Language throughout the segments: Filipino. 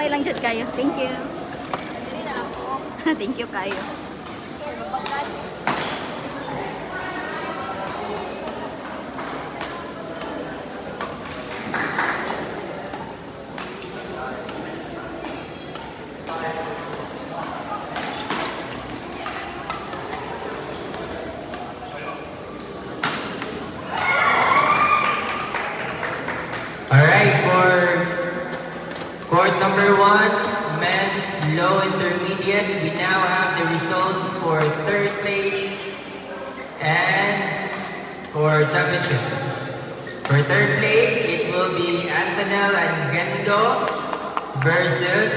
Okay lang dyan kayo. Thank you. Thank you kayo. Alright, for court number 1, men's low intermediate, we now have the results for third place and for championship. For third place, it will be Antonel and Gendo versus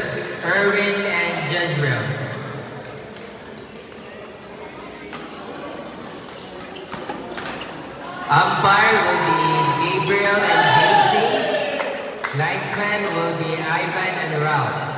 Erwin and Jezreel. Umpire will be Gabriel and Casey. Linesman will be Ivan and Ralph.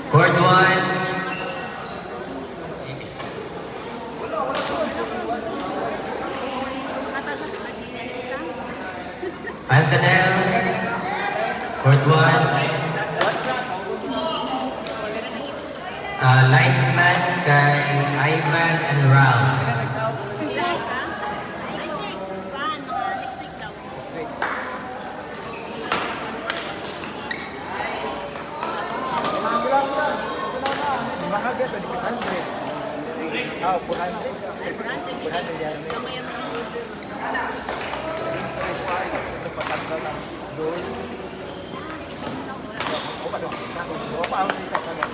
Court 1. Antonel. Court 1. Linesman kay Ivan and Ralph. Oh, 400. 400 yan. Ito pa tatlo lang. Doon. O pa doon. O pa ang dito pa lang.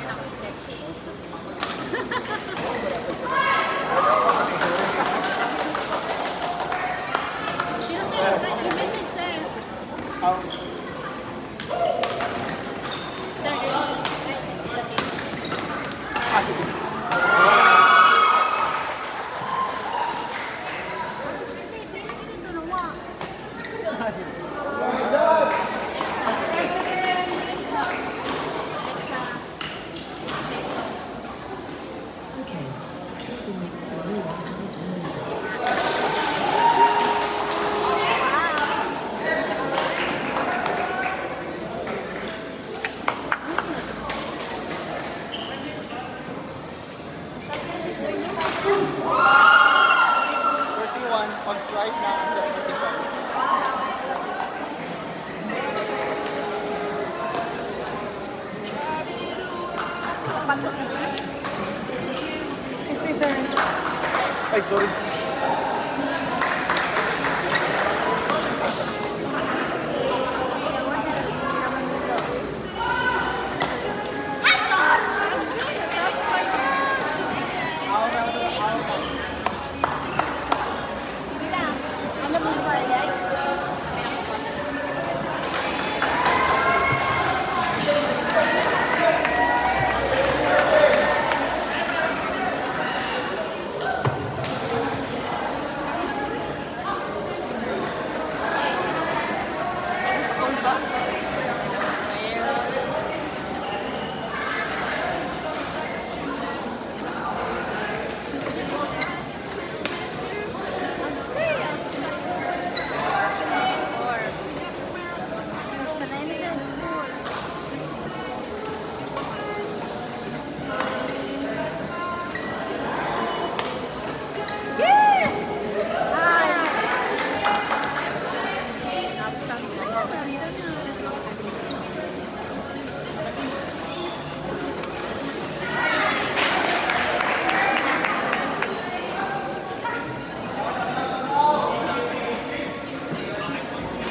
Pag-slide na ang Excuse me, sir. ay, sorry.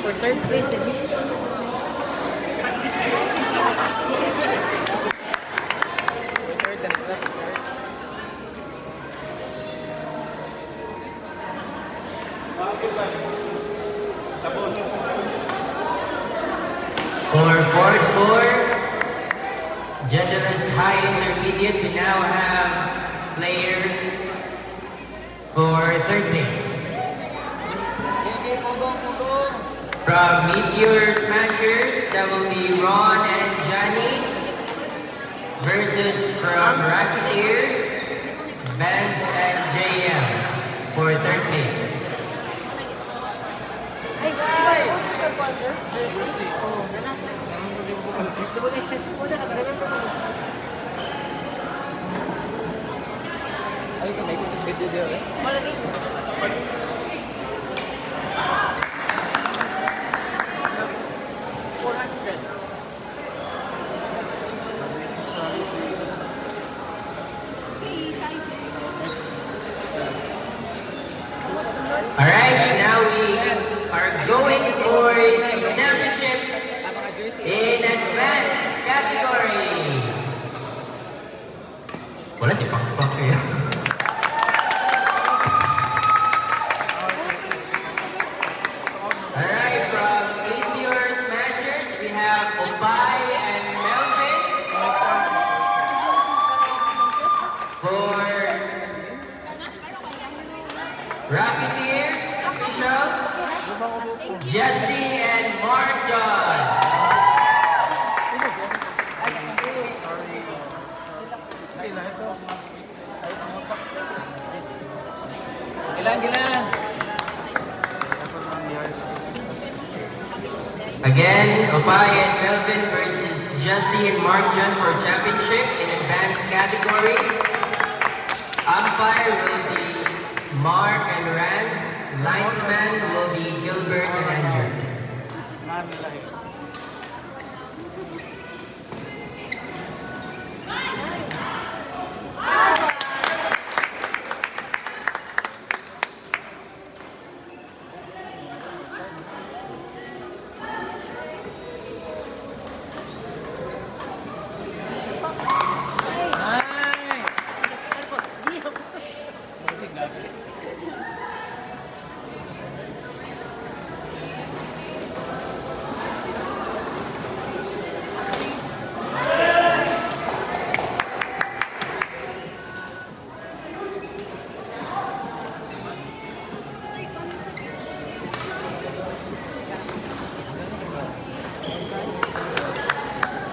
For third place, the third, then it's left third. For fourth floor, Generous High Intermediate, we now have players for third place. From Meteor Smashers, that will be Ron and Johnny versus from Rocketeers, Vance and JM for third place. Ay, may video there, eh? Alright, now we are going for the championship in advanced category. Wala si Pakpak eh. Alright, from Meteor Smashers, we have Opay and Melvin. For Rocketeers, official, Jesse and Mark John. Gilang. Again, Opay and Melvin versus Jesse and Mark John for championship in advanced category. Umpire will be Mark and Rance. Linesman will be Gilbert and Andrew.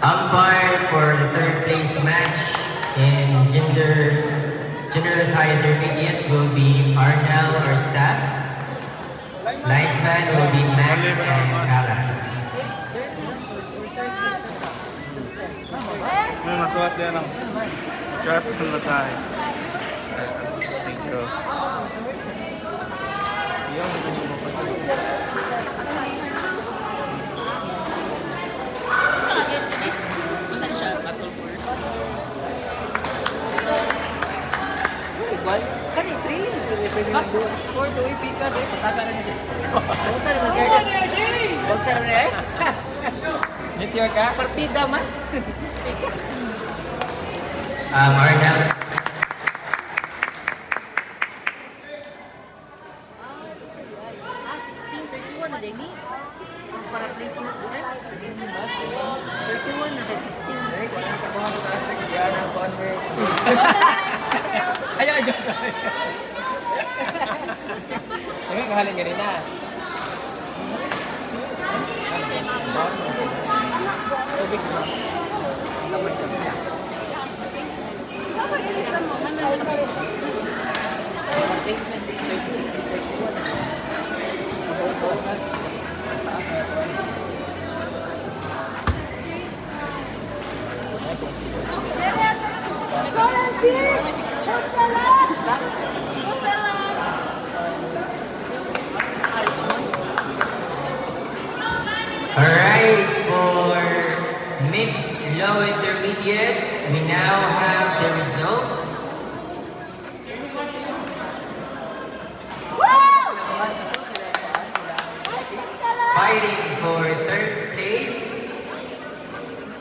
Umpire for the third place match in Generous High Intermediate will be Arnel or staff. Linesman will be Max and Kala. May masuot yan ang chat ng masahe. Thank you. Kani, training. Score to Pikas, eh. Pataga na siya. Buksan naman, sir. Buksan naman, eh. Meteor ka? Partida man. Pikas. Arnel. Ah, 16:31 na din ni. Ang para placement ko eh. 31 na kay 16. Wala ka buha ko taas na kaya ng Converse. Ayaw, joke. Ngayon, kahaling ganun na. Tubig mo. Tapos ka na. Placement 16:31. Alright, for mixed low intermediate, we now have the results. Fighting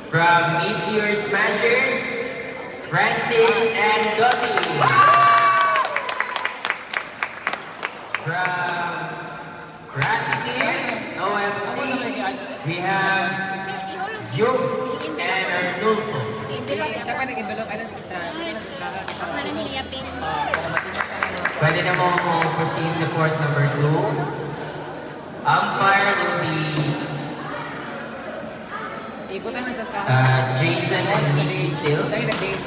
From Meteor Smashers, Francis and Dottie. From Rocketeers, OFC, we have Joe and Arnulfo. Isa pa nag-envelope ano sa Pwede na mo proceed sa court number 2. Umpire will be ikutan na sa Jason and Nikki still. tayo nag-date.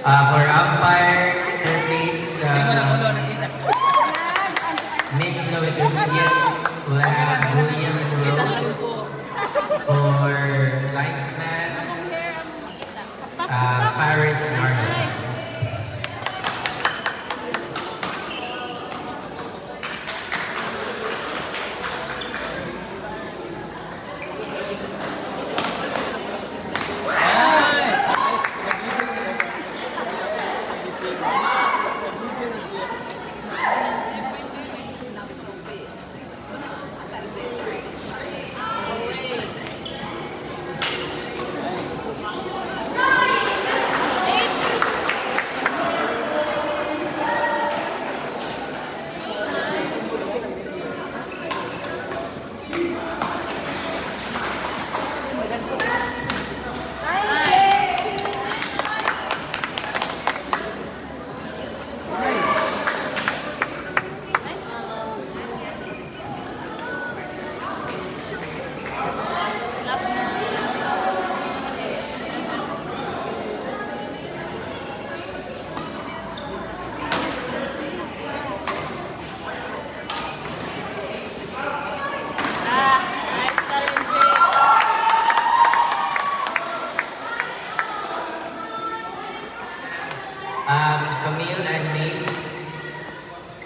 For umpire, third place, mixed no intermediate, we'll have William and Rose. For linesman, Paris and Arnold.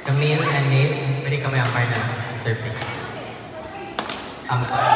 Camille and Nate, pwede kami umpire na third place. Umpire.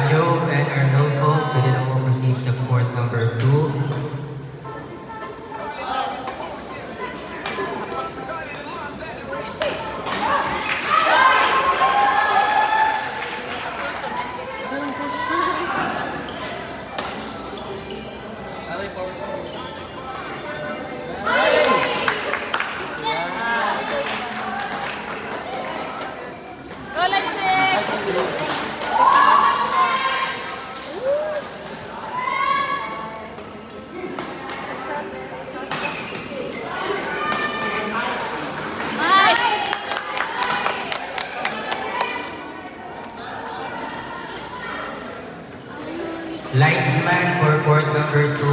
Joe and Arnulfo, pwede na mo proceed sa court number 2. Linesman for court number 2.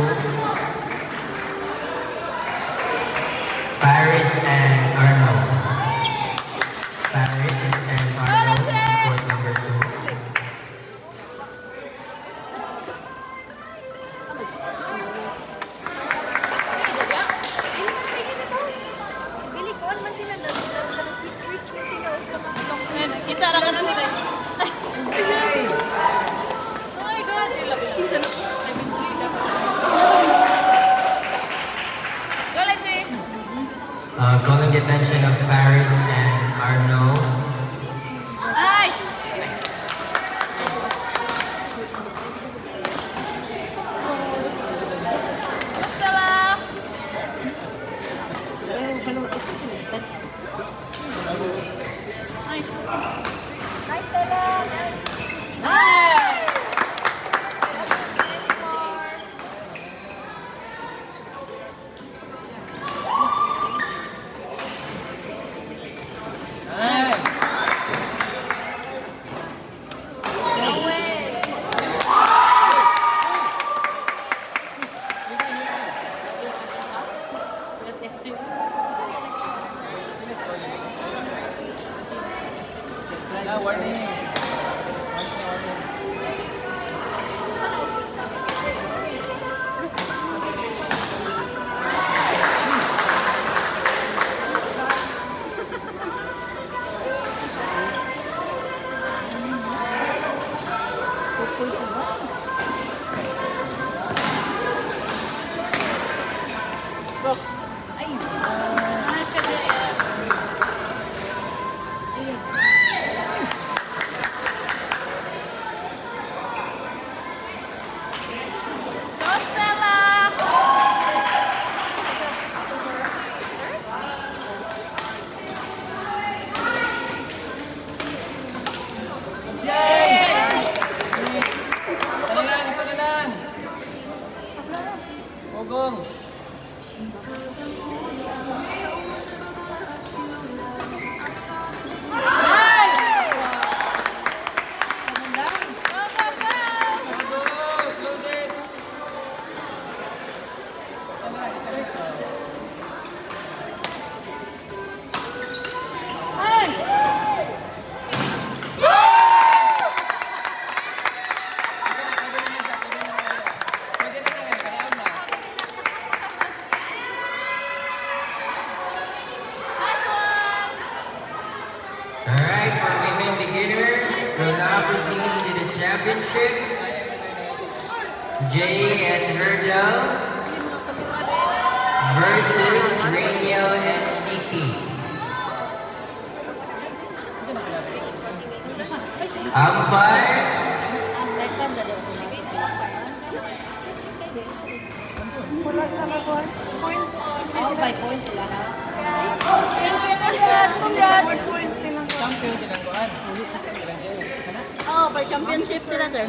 Paris and Arnold. Paris and Arnold, court number 2. Kita ra ka na nila. Oh my God, kinsa na 7 lang. Dong. Alright, for women beginners, we'll now proceed to the championship. Jay and Virgil versus Rainiel and Nikki. Umpire, Second na daw. Oh, by points sila ha? Congrats! Champion silang kuhan. Silang Jay. Oh, for championship sila, sir.